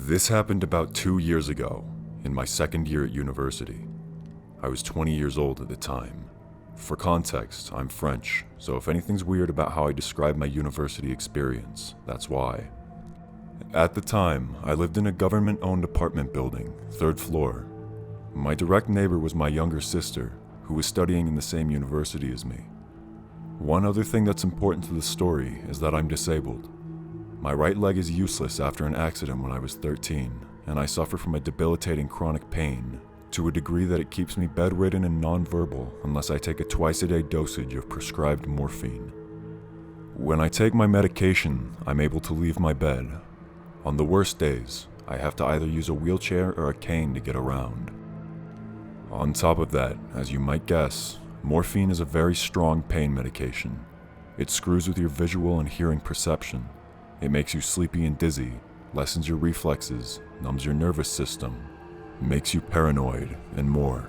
This happened about 2 years ago, in my second year at university. I was 20 years old at the time. For context, I'm French, so if anything's weird about how I describe my university experience, that's why. At the time, I lived in a government-owned apartment building, 3rd floor. My direct neighbor was my younger sister, who was studying in the same university as me. One other thing that's important to the story is that I'm disabled. My right leg is useless after an accident when I was 13, and I suffer from a debilitating chronic pain to a degree that it keeps me bedridden and nonverbal unless I take a twice-a-day dosage of prescribed morphine. When I take my medication, I'm able to leave my bed. On the worst days, I have to either use a wheelchair or a cane to get around. On top of that, as you might guess, morphine is a very strong pain medication. It screws with your visual and hearing perception. It makes you sleepy and dizzy, lessens your reflexes, numbs your nervous system, makes you paranoid, and more.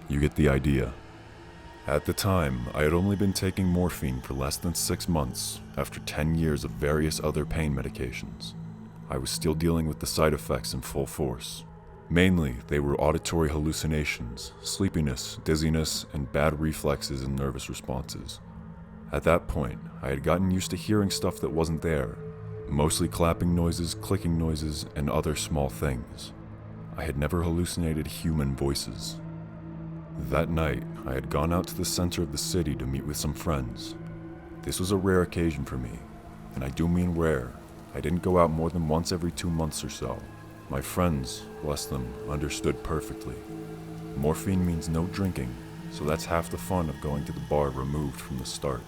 You get the idea. At the time, I had only been taking morphine for less than 6 months after 10 years of various other pain medications. I was still dealing with the side effects in full force. Mainly, they were auditory hallucinations, sleepiness, dizziness, and bad reflexes and nervous responses. At that point, I had gotten used to hearing stuff that wasn't there, mostly clapping noises, clicking noises, and other small things. I had never hallucinated human voices. That night, I had gone out to the center of the city to meet with some friends. This was a rare occasion for me, and I do mean rare. I didn't go out more than once every 2 months or so. My friends, bless them, understood perfectly. Morphine means no drinking, so that's half the fun of going to the bar removed from the start.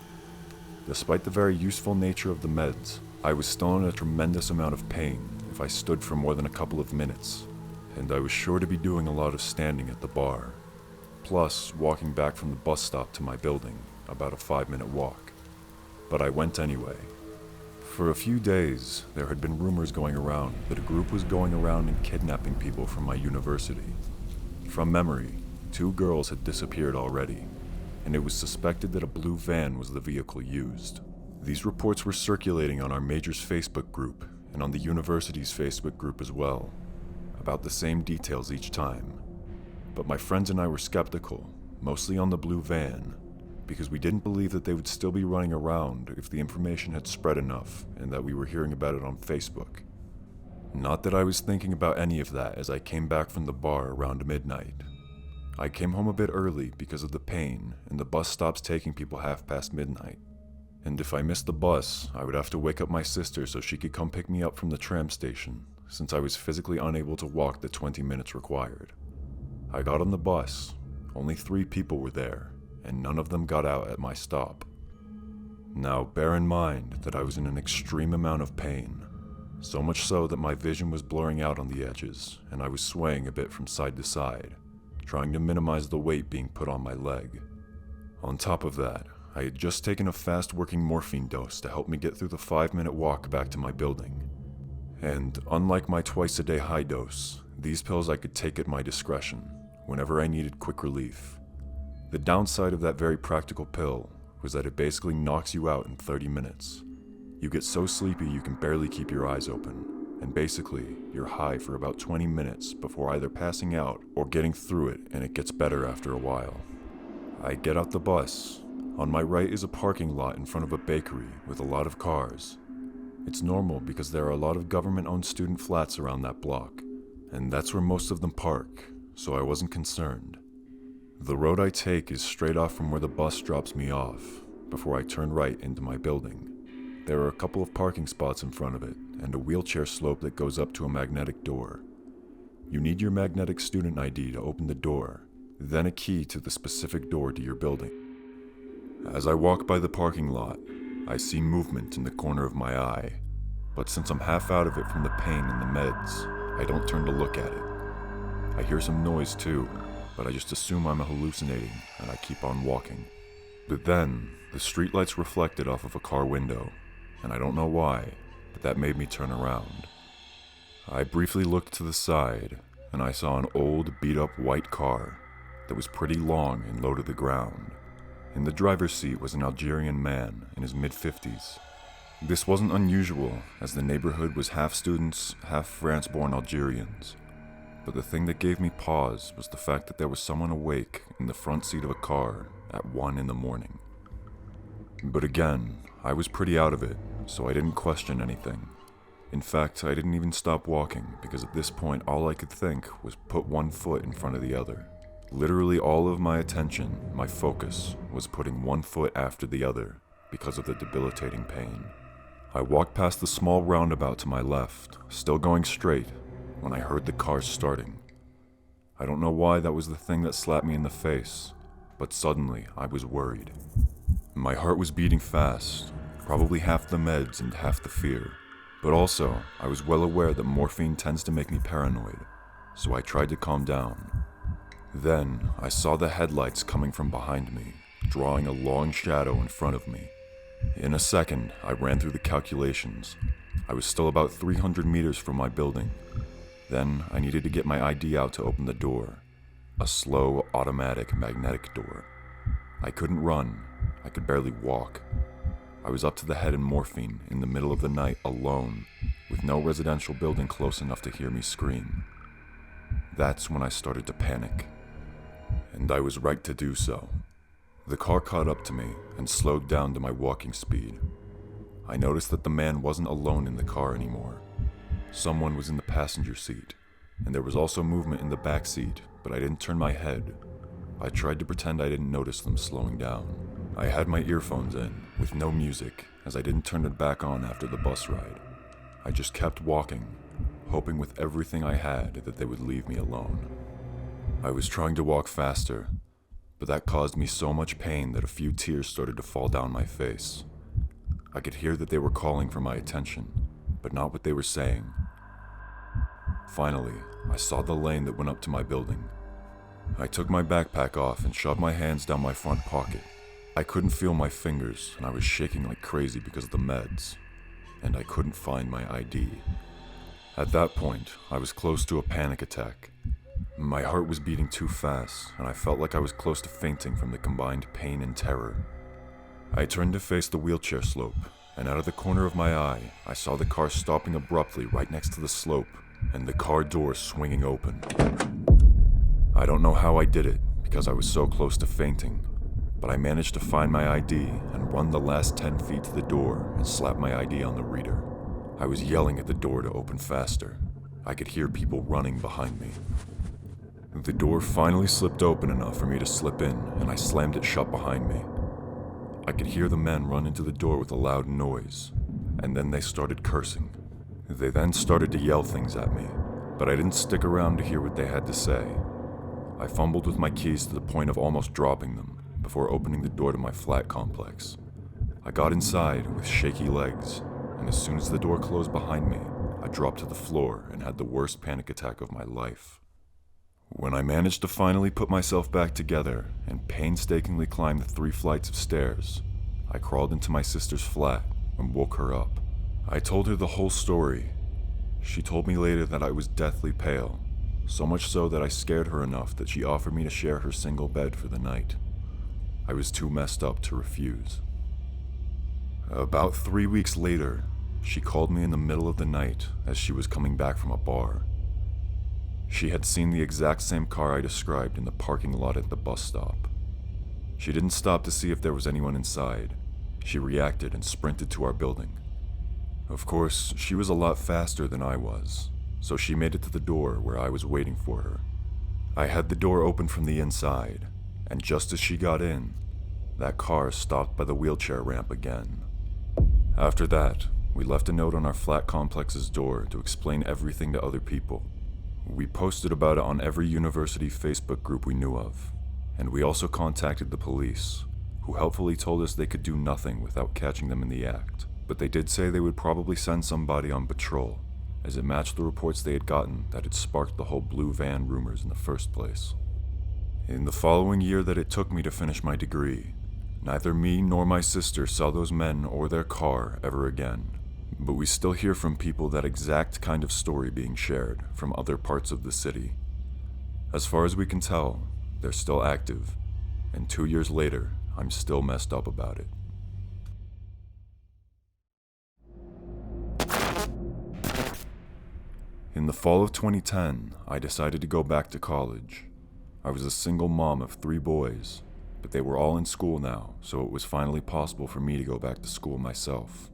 Despite the very useful nature of the meds, I was still in a tremendous amount of pain if I stood for more than a couple of minutes, and I was sure to be doing a lot of standing at the bar. Plus, walking back from the bus stop to my building, about a 5-minute walk. But I went anyway. For a few days, there had been rumors going around that a group was going around and kidnapping people from my university. From memory, 2 girls had disappeared already, and it was suspected that a blue van was the vehicle used. These reports were circulating on our major's Facebook group and on the university's Facebook group as well, about the same details each time. But my friends and I were skeptical, mostly on the blue van, because we didn't believe that they would still be running around if the information had spread enough and that we were hearing about it on Facebook. Not that I was thinking about any of that as I came back from the bar around midnight. I came home a bit early because of the pain, and the bus stops taking people midnight. And if I missed the bus, I would have to wake up my sister so she could come pick me up from the tram station, since I was physically unable to walk the 20 minutes required. I got on the bus. Only 3 people were there, and none of them got out at my stop. Now, bear in mind that I was in an extreme amount of pain, so much so that my vision was blurring out on the edges, and I was swaying a bit from side to side, trying to minimize the weight being put on my leg. On top of that, I had just taken a fast-working morphine dose to help me get through the 5-minute walk back to my building. And unlike my twice-a-day high dose, these pills I could take at my discretion, whenever I needed quick relief. The downside of that very practical pill was that it basically knocks you out in 30 minutes. You get so sleepy you can barely keep your eyes open, and basically, you're high for about 20 minutes before either passing out or getting through it, and it gets better after a while. I get out the bus. On my right is a parking lot in front of a bakery with a lot of cars. It's normal because there are a lot of government-owned student flats around that block, and that's where most of them park, so I wasn't concerned. The road I take is straight off from where the bus drops me off, before I turn right into my building. There are a couple of parking spots in front of it, and a wheelchair slope that goes up to a magnetic door. You need your magnetic student ID to open the door, then a key to the specific door to your building. As I walk by the parking lot, I see movement in the corner of my eye, but since I'm half out of it from the pain and the meds, I don't turn to look at it. I hear some noise too, but I just assume I'm hallucinating and I keep on walking. But then, the streetlights reflected off of a car window, and I don't know why, but that made me turn around. I briefly looked to the side, and I saw an old, beat-up white car that was pretty long and low to the ground. In the driver's seat was an Algerian man in his mid-50s. This wasn't unusual, as the neighborhood was half students, half France-born Algerians. But the thing that gave me pause was the fact that there was someone awake in the front seat of a car at 1 in the morning. But again, I was pretty out of it, so I didn't question anything. In fact, I didn't even stop walking, because at this point all I could think was put one foot in front of the other. Literally all of my attention, my focus, was putting one foot after the other because of the debilitating pain. I walked past the small roundabout to my left, still going straight, when I heard the car starting. I don't know why that was the thing that slapped me in the face, but suddenly I was worried. My heart was beating fast, probably half the meds and half the fear. But also, I was well aware that morphine tends to make me paranoid, so I tried to calm down. Then, I saw the headlights coming from behind me, drawing a long shadow in front of me. In a second, I ran through the calculations. I was still about 300 meters from my building. Then, I needed to get my ID out to open the door. A slow, automatic, magnetic door. I couldn't run. I could barely walk. I was up to the head in morphine, in the middle of the night, alone, with no residential building close enough to hear me scream. That's when I started to panic. And I was right to do so. The car caught up to me and slowed down to my walking speed. I noticed that the man wasn't alone in the car anymore. Someone was in the passenger seat, and there was also movement in the back seat, but I didn't turn my head. I tried to pretend I didn't notice them slowing down. I had my earphones in, with no music, as I didn't turn it back on after the bus ride. I just kept walking, hoping with everything I had that they would leave me alone. I was trying to walk faster, but that caused me so much pain that a few tears started to fall down my face. I could hear that they were calling for my attention, but not what they were saying. Finally, I saw the lane that went up to my building. I took my backpack off and shoved my hands down my front pocket. I couldn't feel my fingers, and I was shaking like crazy because of the meds, and I couldn't find my ID. At that point, I was close to a panic attack. My heart was beating too fast, and I felt like I was close to fainting from the combined pain and terror. I turned to face the wheelchair slope, and out of the corner of my eye, I saw the car stopping abruptly right next to the slope, and the car door swinging open. I don't know how I did it, because I was so close to fainting, but I managed to find my ID and run the last 10 feet to the door and slap my ID on the reader. I was yelling at the door to open faster. I could hear people running behind me. The door finally slipped open enough for me to slip in, and I slammed it shut behind me. I could hear the men run into the door with a loud noise, and then they started cursing. They then started to yell things at me, but I didn't stick around to hear what they had to say. I fumbled with my keys to the point of almost dropping them before opening the door to my flat complex. I got inside with shaky legs, and as soon as the door closed behind me, I dropped to the floor and had the worst panic attack of my life. When I managed to finally put myself back together and painstakingly climb the 3 flights of stairs, I crawled into my sister's flat and woke her up. I told her the whole story. She told me later that I was deathly pale, so much so that I scared her enough that she offered me to share her single bed for the night. I was too messed up to refuse. About 3 weeks later, she called me in the middle of the night as she was coming back from a bar. She had seen the exact same car I described in the parking lot at the bus stop. She didn't stop to see if there was anyone inside. She reacted and sprinted to our building. Of course, she was a lot faster than I was, so she made it to the door where I was waiting for her. I had the door open from the inside, and just as she got in, that car stopped by the wheelchair ramp again. After that, we left a note on our flat complex's door to explain everything to other people. We posted about it on every university Facebook group we knew of, and we also contacted the police, who helpfully told us they could do nothing without catching them in the act, but they did say they would probably send somebody on patrol, as it matched the reports they had gotten that had sparked the whole blue van rumors in the first place. In the following year that it took me to finish my degree, neither me nor my sister saw those men or their car ever again. But we still hear from people that exact kind of story being shared from other parts of the city. As far as we can tell, they're still active, and 2 years later, I'm still messed up about it. In the fall of 2010, I decided to go back to college. I was a single mom of 3 boys, but they were all in school now, so it was finally possible for me to go back to school myself.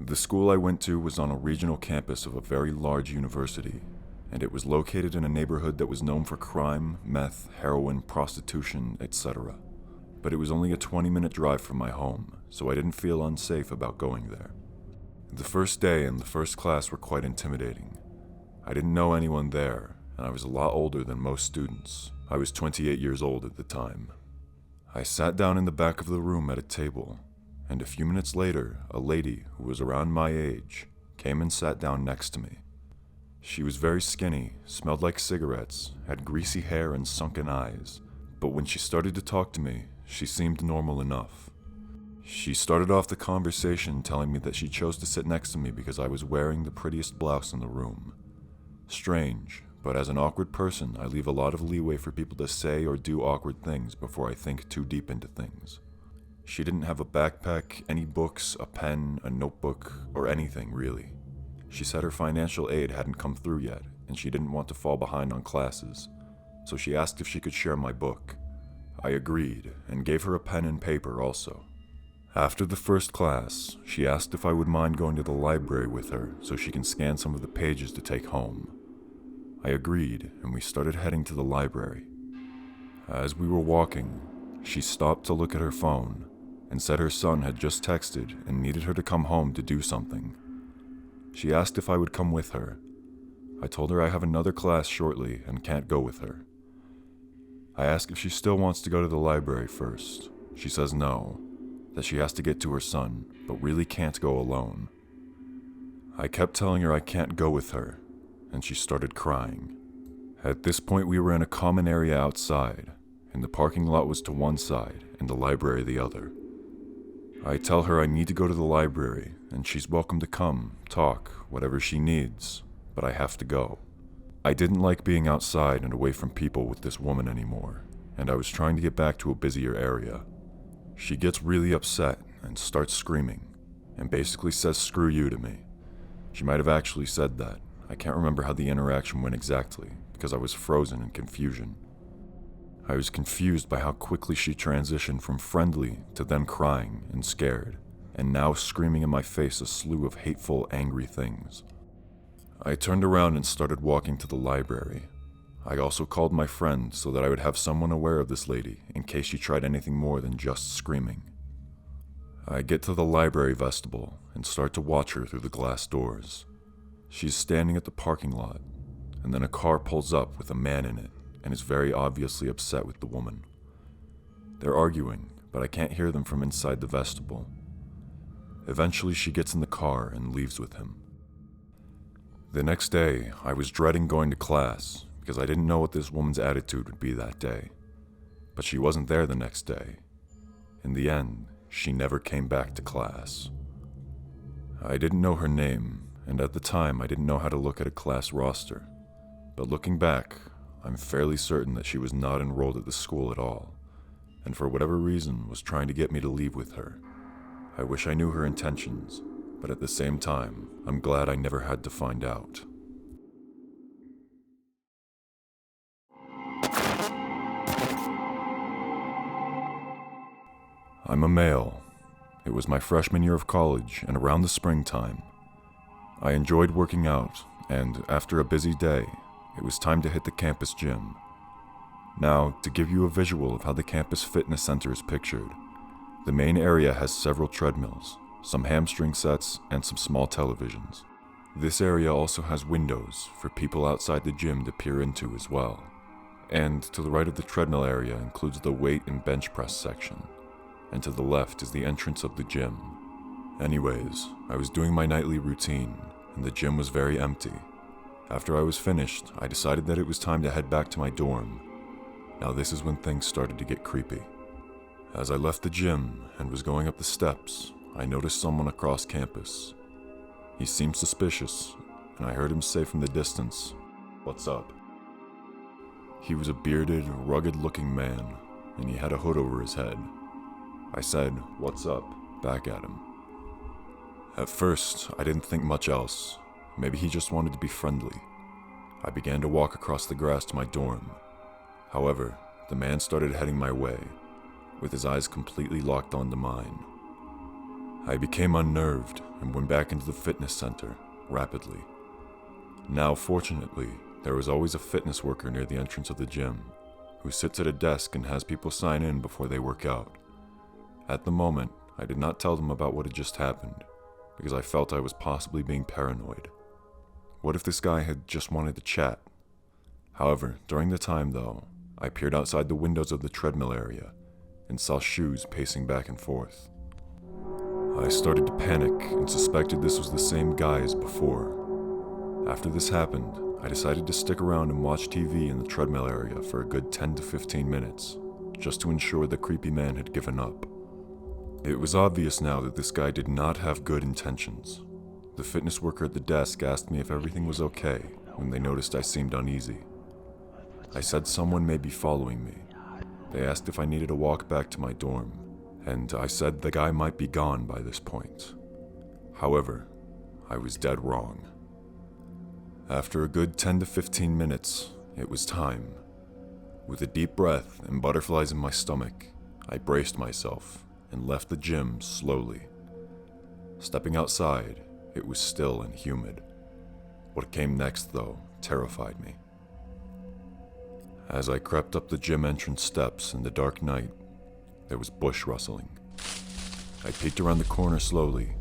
The school I went to was on a regional campus of a very large university, and it was located in a neighborhood that was known for crime, meth, heroin, prostitution, etc. But it was only a 20-minute drive from my home, so I didn't feel unsafe about going there. The first day and the first class were quite intimidating. I didn't know anyone there, and I was a lot older than most students. I was 28 years old at the time. I sat down in the back of the room at a table, and a few minutes later, a lady who was around my age came and sat down next to me. She was very skinny, smelled like cigarettes, had greasy hair and sunken eyes, but when she started to talk to me, she seemed normal enough. She started off the conversation telling me that she chose to sit next to me because I was wearing the prettiest blouse in the room. Strange, but as an awkward person, I leave a lot of leeway for people to say or do awkward things before I think too deep into things. She didn't have a backpack, any books, a pen, a notebook, or anything really. She said her financial aid hadn't come through yet, and she didn't want to fall behind on classes, so she asked if she could share my book. I agreed, and gave her a pen and paper also. After the first class, she asked if I would mind going to the library with her so she can scan some of the pages to take home. I agreed, and we started heading to the library. As we were walking, she stopped to look at her phone and said her son had just texted and needed her to come home to do something. She asked if I would come with her. I told her I have another class shortly and can't go with her. I asked if she still wants to go to the library first. She says no, that she has to get to her son, but really can't go alone. I kept telling her I can't go with her, and she started crying. At this point, we were in a common area outside, and the parking lot was to one side and the library the other. I tell her I need to go to the library, and she's welcome to come, talk, whatever she needs, but I have to go. I didn't like being outside and away from people with this woman anymore, and I was trying to get back to a busier area. She gets really upset and starts screaming, and basically says screw you to me. She might have actually said that. I can't remember how the interaction went exactly, because I was frozen in confusion. I was confused by how quickly she transitioned from friendly to then crying and scared, and now screaming in my face a slew of hateful, angry things. I turned around and started walking to the library. I also called my friend so that I would have someone aware of this lady in case she tried anything more than just screaming. I get to the library vestibule and start to watch her through the glass doors. She's standing at the parking lot, and then a car pulls up with a man in it and is very obviously upset with the woman. They're arguing, but I can't hear them from inside the vestibule. Eventually she gets in the car and leaves with him. The next day, I was dreading going to class because I didn't know what this woman's attitude would be that day. But she wasn't there the next day. In the end, she never came back to class. I didn't know her name, and at the time I didn't know how to look at a class roster. But looking back, I'm fairly certain that she was not enrolled at the school at all, and for whatever reason was trying to get me to leave with her. I wish I knew her intentions, but at the same time, I'm glad I never had to find out. I'm a male. It was my freshman year of college and around the springtime. I enjoyed working out, and after a busy day, it was time to hit the campus gym. Now, to give you a visual of how the campus fitness center is pictured, the main area has several treadmills, some hamstring sets, and some small televisions. This area also has windows for people outside the gym to peer into as well. And to the right of the treadmill area includes the weight and bench press section, and to the left is the entrance of the gym. Anyways, I was doing my nightly routine, and the gym was very empty. After I was finished, I decided that it was time to head back to my dorm. Now this is when things started to get creepy. As I left the gym and was going up the steps, I noticed someone across campus. He seemed suspicious, and I heard him say from the distance, "What's up?" He was a bearded, rugged-looking man, and he had a hood over his head. I said, "What's up?" back at him. At first, I didn't think much else. Maybe he just wanted to be friendly. I began to walk across the grass to my dorm. However, the man started heading my way, with his eyes completely locked onto mine. I became unnerved and went back into the fitness center, rapidly. Now, fortunately, there was always a fitness worker near the entrance of the gym, who sits at a desk and has people sign in before they work out. At the moment, I did not tell them about what had just happened, because I felt I was possibly being paranoid. What if this guy had just wanted to chat? However, during the time though, I peered outside the windows of the treadmill area and saw shoes pacing back and forth. I started to panic and suspected this was the same guy as before. After this happened, I decided to stick around and watch TV in the treadmill area for a good 10 to 15 minutes, just to ensure the creepy man had given up. It was obvious now that this guy did not have good intentions. The fitness worker at the desk asked me if everything was okay when they noticed I seemed uneasy. I said someone may be following me. They asked if I needed a walk back to my dorm, and I said the guy might be gone by this point. However, I was dead wrong. After a good 10 to 15 minutes, it was time. With a deep breath and butterflies in my stomach, I braced myself and left the gym slowly. Stepping outside, it was still and humid. What came next, though, terrified me. As I crept up the gym entrance steps in the dark night, there was bush rustling. I peeked around the corner slowly,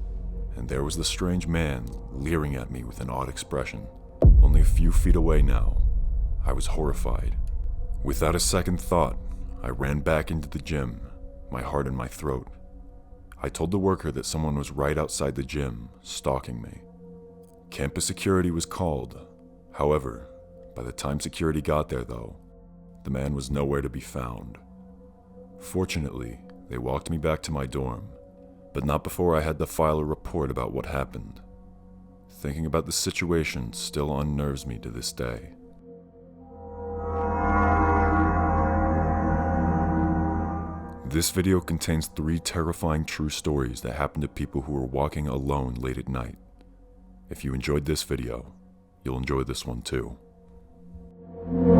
and there was the strange man leering at me with an odd expression. Only a few feet away now, I was horrified. Without a second thought, I ran back into the gym, my heart in my throat. I told the worker that someone was right outside the gym, stalking me. Campus security was called. However, by the time security got there though, the man was nowhere to be found. Fortunately, they walked me back to my dorm, but not before I had to file a report about what happened. Thinking about the situation still unnerves me to this day. This video contains 3 terrifying true stories that happened to people who were walking alone late at night. If you enjoyed this video, you'll enjoy this one too.